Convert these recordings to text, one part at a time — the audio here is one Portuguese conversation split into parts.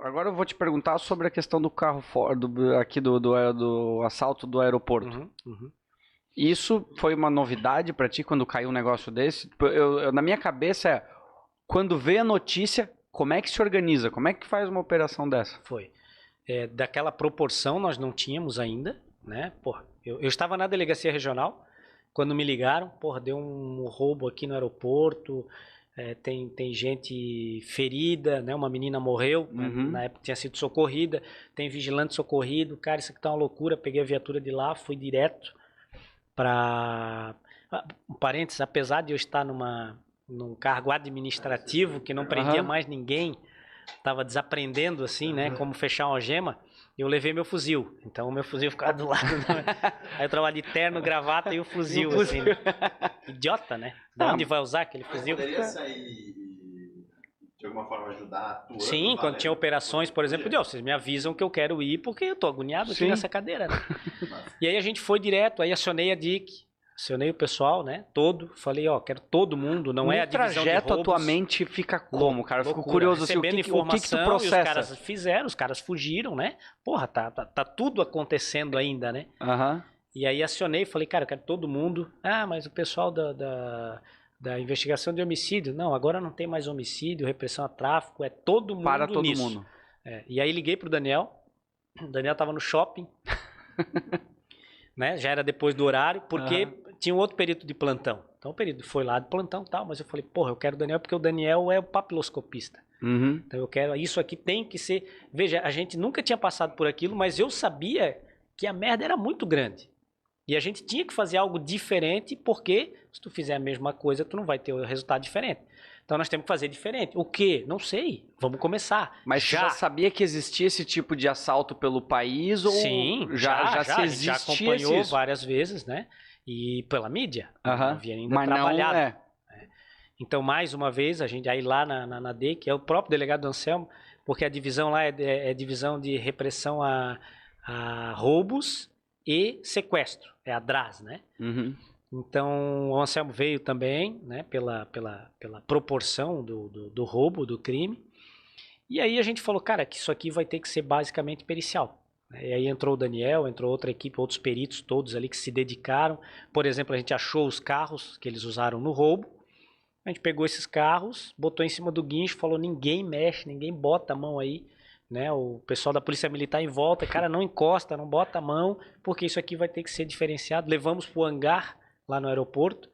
Agora eu vou te perguntar sobre a questão do carro aqui do assalto do aeroporto. Isso foi uma novidade para ti quando caiu um negócio desse? Na minha cabeça quando vê a notícia, como é que se organiza? Como é que faz uma operação dessa? Foi. Daquela proporção nós não tínhamos ainda, né? Porra, eu estava na delegacia regional, quando me ligaram, porra, deu um roubo aqui no aeroporto, tem gente ferida, né? Uma menina morreu, na época tinha sido socorrida, tem vigilante socorrido, cara, isso aqui tá uma loucura, peguei a viatura de lá, fui direto para... Um parênteses, apesar de eu estar num cargo administrativo que não prendia mais ninguém, estava desaprendendo assim, né, como fechar uma algema, eu levei meu fuzil. Então o meu fuzil ficava do lado. Aí eu trabalhava de terno, gravata e o fuzil, assim. Né? Idiota, né? De onde vai usar aquele fuzil? Poderia sair e de alguma forma ajudar atuando? Sim, quando tinha operações, por exemplo, vocês me avisam que eu quero ir porque eu tô agoniado aqui nessa cadeira, né? E aí a gente foi direto, aí acionei a DIC, acionei o pessoal, né, todo, falei, quero todo mundo, não é a divisão de roubos. O trajeto, a tua mente fica como, cara? Eu fico curioso, assim, o que tu processa? E os caras fizeram, os caras fugiram, né? Porra, tá tudo acontecendo ainda, né? E aí acionei, falei, cara, eu quero todo mundo. Ah, mas o pessoal da investigação de homicídio, não, agora não tem mais homicídio, repressão a tráfico, é todo mundo para todo nisso. mundo. E aí liguei pro Daniel, o Daniel tava no shopping, né? Já era depois do horário, porque tinha um outro perito de plantão. Então o perito foi lá de plantão e tal, mas eu falei, porra, eu quero o Daniel porque o Daniel é o papiloscopista. Então eu quero, isso aqui tem que ser... Veja, a gente nunca tinha passado por aquilo, mas eu sabia que a merda era muito grande. E a gente tinha que fazer algo diferente, porque se tu fizer a mesma coisa, tu não vai ter o resultado diferente. Então nós temos que fazer diferente. O quê? Não sei. Vamos começar. Mas já sabia que existia esse tipo de assalto pelo país? Ou sim, já se existia? Já acompanhou várias vezes, né? E pela mídia. Não havia ainda trabalhado. Não é. Então, mais uma vez, a gente aí lá na D, que é o próprio delegado Anselmo, porque a divisão lá é divisão de repressão a roubos e sequestro. É a DRAS, né? Então, o Anselmo veio também, né, pela proporção do roubo, do crime. E aí a gente falou, cara, que isso aqui vai ter que ser basicamente pericial. E aí entrou o Daniel, entrou outra equipe, outros peritos todos ali que se dedicaram. Por exemplo, a gente achou os carros que eles usaram no roubo. A gente pegou esses carros, botou em cima do guincho, falou, ninguém mexe, ninguém bota a mão aí. Né, o pessoal da Polícia Militar em volta, cara, não encosta, não bota a mão, porque isso aqui vai ter que ser diferenciado. Levamos para o hangar lá no aeroporto,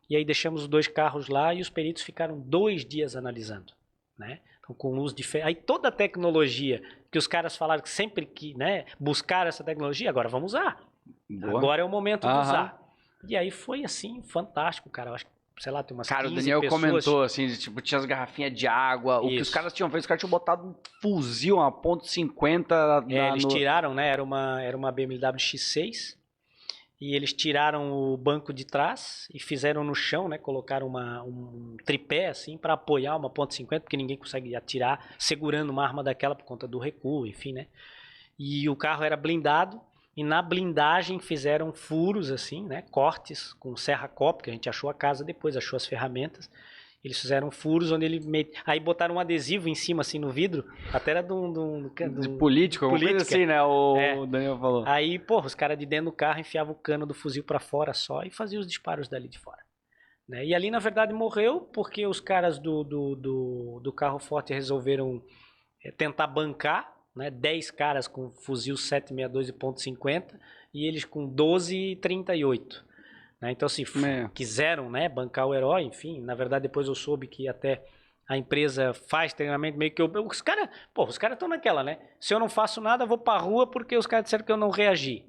e aí deixamos os 2 carros lá e os peritos ficaram 2 dias analisando, né? Então, com luz diferente. Aí toda a tecnologia que os caras falaram que sempre que, né, buscaram essa tecnologia, agora vamos usar. Boa. Agora é o momento de usar. E aí foi assim, fantástico, cara. Eu acho que, sei lá, tem umas 15 o Daniel pessoas... comentou, assim, tipo, tinha as garrafinhas de água, o que os caras tinham feito, os caras tinham botado um fuzil, uma .50... eles tiraram, né, era uma BMW X6, e eles tiraram o banco de trás e fizeram no chão, né, colocaram um tripé, assim, para apoiar uma .50, porque ninguém consegue atirar segurando uma arma daquela por conta do recuo, enfim, né. E o carro era blindado, e na blindagem fizeram furos, assim, né, cortes com serra-copo, que a gente achou a casa depois, achou as ferramentas. Eles fizeram furos onde aí botaram um adesivo em cima, assim, no vidro, até era de político, alguma coisa assim, né, o Daniel falou. Aí, porra, os caras de dentro do carro enfiavam o cano do fuzil pra fora só e faziam os disparos dali de fora. Né? E ali, na verdade, morreu porque os caras do carro forte resolveram tentar bancar, né, 10 caras com fuzil 762 e .50 e eles com 12 e 38. Né? Então, assim, quiseram, né, bancar o herói, enfim. Na verdade, depois eu soube que até a empresa faz treinamento meio que... Os caras estão naquela, né? Se eu não faço nada, eu vou pra rua porque os caras disseram que eu não reagi.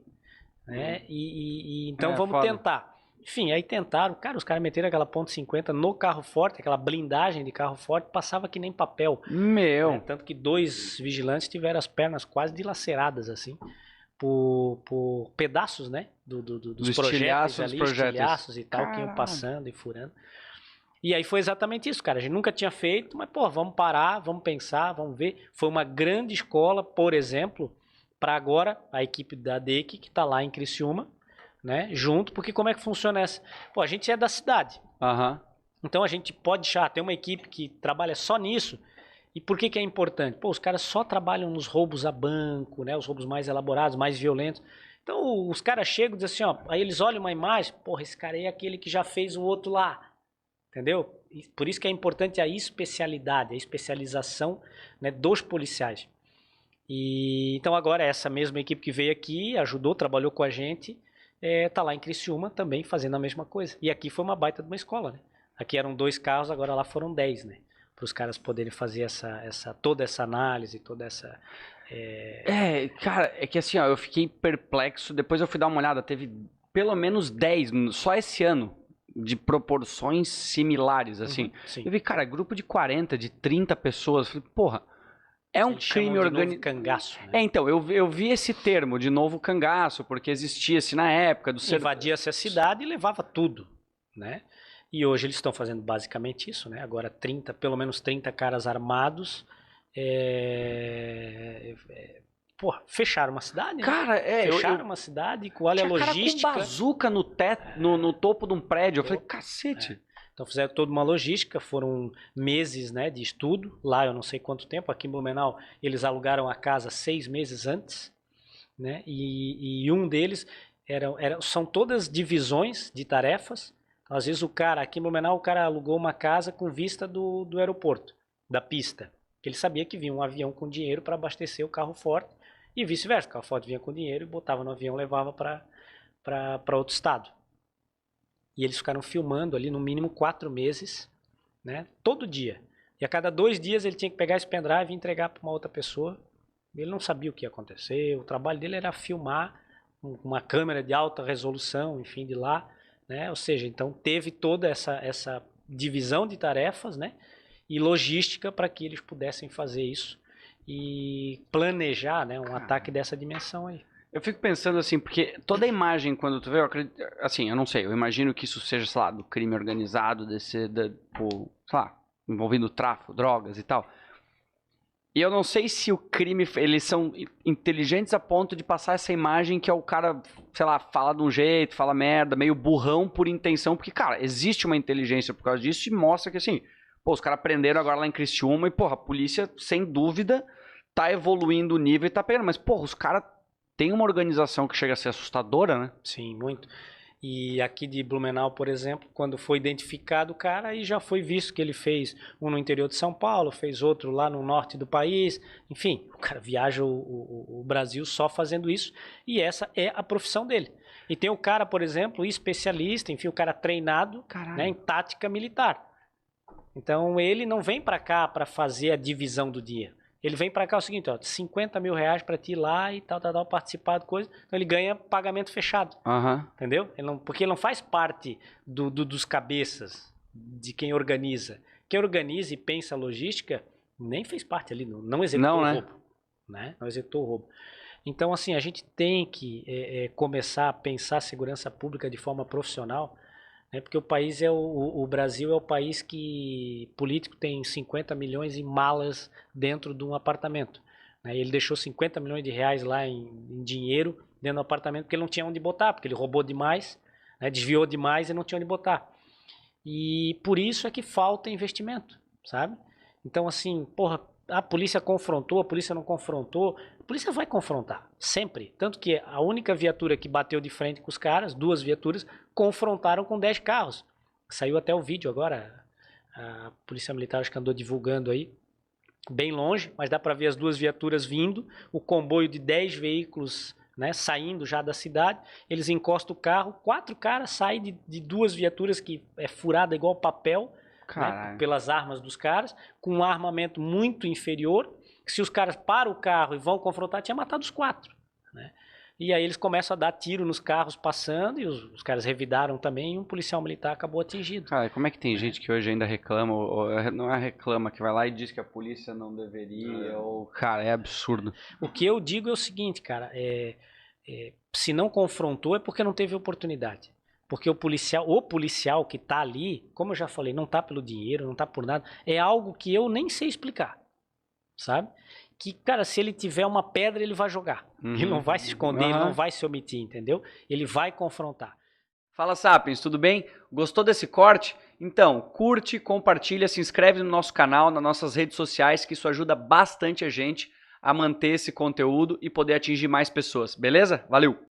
Né? Então vamos tentar. Enfim, aí tentaram. Cara, os caras meteram aquela .50 no carro forte, aquela blindagem de carro forte, passava que nem papel. Né? Tanto que 2 vigilantes tiveram as pernas quase dilaceradas, assim, por pedaços, né? Dos projéteis ali, estilhaços e tal, que iam passando e furando. E aí foi exatamente isso, cara. A gente nunca tinha feito, mas, pô, vamos parar, vamos pensar, vamos ver. Foi uma grande escola, por exemplo, para agora a equipe da DEC, que está lá em Criciúma, né, junto, porque como é que funciona essa? Pô, a gente é da cidade. Então a gente pode tem uma equipe que trabalha só nisso, E por que é importante? Pô, os caras só trabalham nos roubos a banco, né? Os roubos mais elaborados, mais violentos. Então os caras chegam e dizem assim, ó, aí eles olham uma imagem, porra, esse cara aí é aquele que já fez o outro lá. Entendeu? E por isso que é importante a especialidade, a especialização, né, dos policiais. E então agora essa mesma equipe que veio aqui, ajudou, trabalhou com a gente, tá lá em Criciúma também fazendo a mesma coisa. E aqui foi uma baita de uma escola, né? Aqui eram 2 carros, agora lá foram 10, né? Para os caras poderem fazer toda essa análise, toda essa... Cara, é que assim, ó, eu fiquei perplexo, depois eu fui dar uma olhada, teve pelo menos 10, só esse ano, de proporções similares, assim. Sim. Eu vi, cara, grupo de 40, de 30 pessoas, falei, porra, é um crime organizado. Cangaço, né? Então, eu vi esse termo, de novo cangaço, porque existia-se na época do... Invadia-se a cidade e levava tudo, né? E hoje eles estão fazendo basicamente isso, né? Agora pelo menos 30 caras armados, porra, fecharam uma cidade, né? Cara, fecharam uma cidade, olha a logística. Cara com bazuca no teto, no topo de um prédio, eu falei, cacete. Então fizeram toda uma logística, foram meses, né, de estudo, lá eu não sei quanto tempo, aqui em Blumenau eles alugaram a casa 6 meses antes, né? E um deles são todas divisões de tarefas. Às vezes aqui em Blumenau, o cara alugou uma casa com vista do aeroporto, da pista. Ele sabia que vinha um avião com dinheiro para abastecer o carro forte e vice-versa. O carro forte vinha com dinheiro e botava no avião e levava para outro estado. E eles ficaram filmando ali no mínimo 4 meses, né, todo dia. E a cada 2 dias ele tinha que pegar esse pendrive e entregar para uma outra pessoa. Ele não sabia o que ia acontecer. O trabalho dele era filmar uma câmera de alta resolução, enfim, de lá. Né? Ou seja, então teve toda essa divisão de tarefas, né? E logística para que eles pudessem fazer isso e planejar, né, um ataque dessa dimensão aí. Eu fico pensando assim, porque toda a imagem quando tu vê, assim, eu não sei, eu imagino que isso seja, sei lá, do crime organizado, sei lá, envolvendo tráfico, drogas e tal. E eu não sei se o crime, eles são inteligentes a ponto de passar essa imagem que é o cara, sei lá, fala de um jeito, fala merda, meio burrão por intenção, porque, cara, existe uma inteligência por causa disso e mostra que, assim, pô, os caras prenderam agora lá em Criciúma e, porra, a polícia, sem dúvida, tá evoluindo o nível e tá pegando, mas, porra, os caras têm uma organização que chega a ser assustadora, né? Sim, muito. E aqui de Blumenau, por exemplo, quando foi identificado o cara, aí já foi visto que ele fez um no interior de São Paulo, fez outro lá no norte do país. Enfim, o cara viaja o Brasil só fazendo isso e essa é a profissão dele. E tem o cara, por exemplo, especialista, enfim, o cara treinado, né, em tática militar. Então ele não vem para cá para fazer a divisão do dia. Ele vem para cá o seguinte, ó, 50 mil reais para ti ir lá e tal, participar de coisa. Então ele ganha pagamento fechado. Entendeu? Porque ele não faz parte dos cabeças, de quem organiza. Quem organiza e pensa a logística nem fez parte ali, não executou o roubo. Né? Não executou o roubo. Então, assim, a gente tem que começar a pensar a segurança pública de forma profissional, né? Porque o Brasil é o país que político tem 50 milhões em malas dentro de um apartamento. Né? Ele deixou 50 milhões de reais lá em dinheiro dentro do apartamento porque ele não tinha onde botar, porque ele roubou demais, né? Desviou demais e não tinha onde botar. E por isso é que falta investimento, sabe? Então, assim, porra, a polícia confrontou, a polícia não confrontou. A polícia vai confrontar, sempre. Tanto que a única viatura que bateu de frente com os caras, 2 viaturas, confrontaram com 10 carros. Saiu até o vídeo agora, a Polícia Militar acho que andou divulgando aí, bem longe, mas dá para ver as 2 viaturas vindo, o comboio de 10 veículos, né, saindo já da cidade, eles encostam o carro, 4 caras saem de 2 viaturas que é furada igual papel, né, pelas armas dos caras, com um armamento muito inferior. Se os caras param o carro e vão confrontar, tinha matado os 4. Né? E aí eles começam a dar tiro nos carros passando e os caras revidaram também e um policial militar acabou atingido. Cara, como é que tem gente que hoje ainda reclama, ou não é reclama, que vai lá e diz que a polícia não deveria, ou... Cara, é absurdo. O que eu digo é o seguinte, cara, se não confrontou é porque não teve oportunidade. Porque o policial que está ali, como eu já falei, não está pelo dinheiro, não está por nada, é algo que eu nem sei explicar, sabe? Que, cara, se ele tiver uma pedra, ele vai jogar. Ele não vai se esconder, ele não vai se omitir, entendeu? Ele vai confrontar. Fala, Sapiens, tudo bem? Gostou desse corte? Então, curte, compartilha, se inscreve no nosso canal, nas nossas redes sociais, que isso ajuda bastante a gente a manter esse conteúdo e poder atingir mais pessoas, beleza? Valeu!